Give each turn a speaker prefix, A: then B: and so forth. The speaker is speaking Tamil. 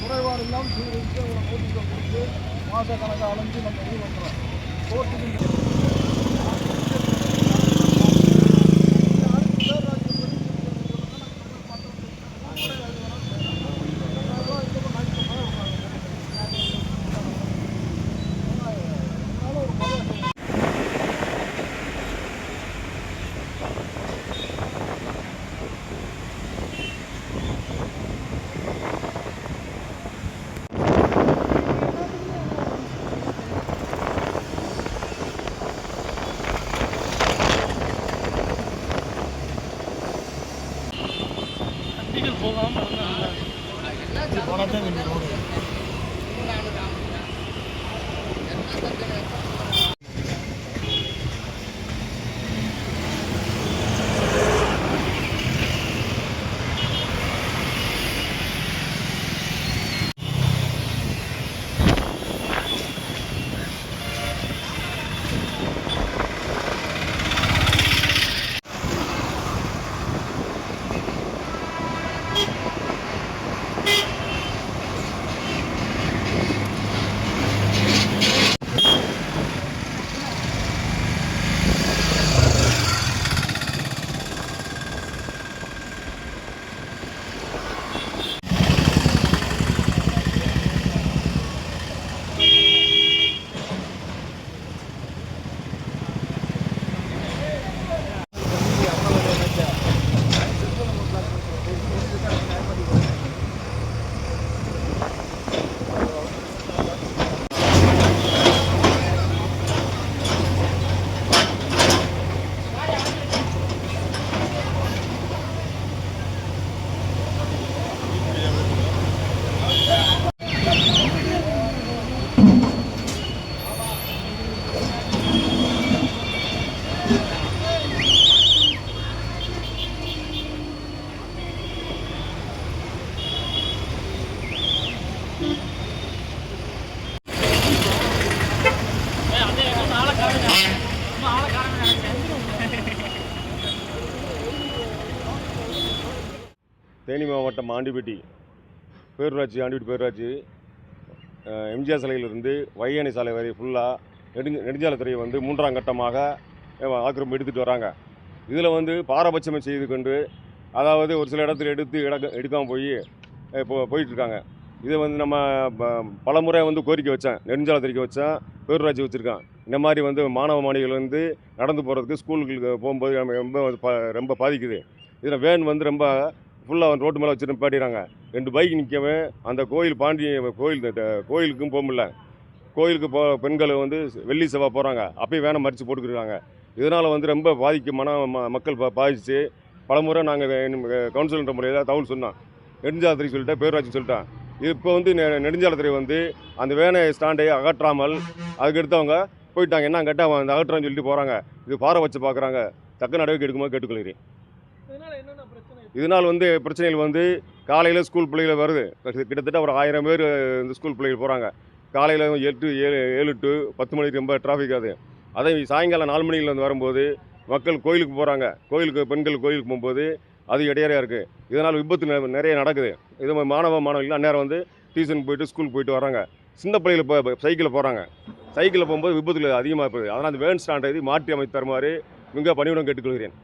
A: குறைபாடு இல்லாமல் சீரழித்து ஒரு போட்டிகளை கொடுத்து மாதக்கணக்காக அலைஞ்சு நம்ம இது பண்ணுறோம். போட்டிக்கு
B: தேனி மாவட்டம் ஆண்டிப்பட்டி பேரூராட்சி எம்ஜிஆர் சாலையிலிருந்து வையாணி சாலை வரை ஃபுல்லாக நெடுஞ்சாலைத்துறை வந்து 3ஆம் கட்டமாக ஆக்கிரமிப்பு எடுத்துகிட்டு வராங்க. இதில் வந்து பாரபட்சம் செய்து கொண்டு அதாவது ஒரு சில இடத்துல எடுக்காமல் போயிட்டுருக்காங்க. இதை வந்து நம்ம பல முறை வந்து கோரிக்கை வச்சேன், நெடுஞ்சாலைத்துறைக்கு வச்சேன், பேரூராட்சி வச்சுருக்கேன். இந்த மாதிரி வந்து மாணவ மாணவிகள் வந்து நடந்து போகிறதுக்கு ஸ்கூலுக்கு போகும்போது நம்ம ரொம்ப பாதிக்குது. இதில் வேன் வந்து ரொம்ப ஃபுல்லாக ரோட்டு மேலே வச்சு நிப்பாட்டிடுறாங்க. 2 பைக் நிற்கவே அந்த கோயிலுக்கும் போக முடியல. கோயிலுக்கு பெண்கள் வந்து வெள்ளி செவ்வாய் போகிறாங்க, அப்பயும் வேனை மறித்து போட்டுக்கிட்டுருக்காங்க. இதனால் வந்து ரொம்ப மக்கள் பாதிச்சு பலமுறை நாங்கள் கவுன்சிலர் முறையில் தகவல் சொன்னோம். நெடுஞ்சாலைத்துறை சொல்லிட்டேன், பேரூராட்சி சொல்லிட்டேன். இப்போ வந்து நெடுஞ்சாலைத்துறை வந்து அந்த வேனை ஸ்டாண்டை அகற்றாமல் அதுக்கடுத்து அவங்க போயிட்டாங்க. என்ன கேட்டால் அந்த அகற்றான்னு சொல்லிட்டு போகிறாங்க. இது பாரபட்சம் பார்க்குறாங்க. தக்க நடவடிக்கை எடுக்கும்போது கேட்டுக்கொள்கிறேன். இதனால் வந்து பிரச்சனைகள் வந்து காலையில் ஸ்கூல் பிள்ளைகள் வருது. கிட்டத்தட்ட ஒரு 1000 பேர் இந்த ஸ்கூல் பிள்ளைகள் போகிறாங்க. காலையில் 7 to 10 மணிக்கு ரொம்ப டிராஃபிக் ஆகுது. அதே சாயங்காலம் 4 மணிலேருந்து வரும்போது மக்கள் கோயிலுக்கு போகிறாங்க. பெண்கள் கோயிலுக்கு போகும்போது அது இடையறையாக இருக்குது. இதனால் விபத்து நிறைய நடக்குது. இது மாணவிகள் அந்நேரம் வந்து டியூஷன் போயிட்டு ஸ்கூலுக்கு போயிட்டு வராங்க. சின்ன பிள்ளைகள் சைக்கிளில் போகிறாங்க. சைக்கிளில் போகும்போது விபத்துகள் அதிகமாக இருக்குது. அதனால் அந்த வேன் ஸ்டாண்டை மாற்றி அமைத்து தருமாறு மிக பணிவுடன் கேட்டுக்கொள்கிறேன்.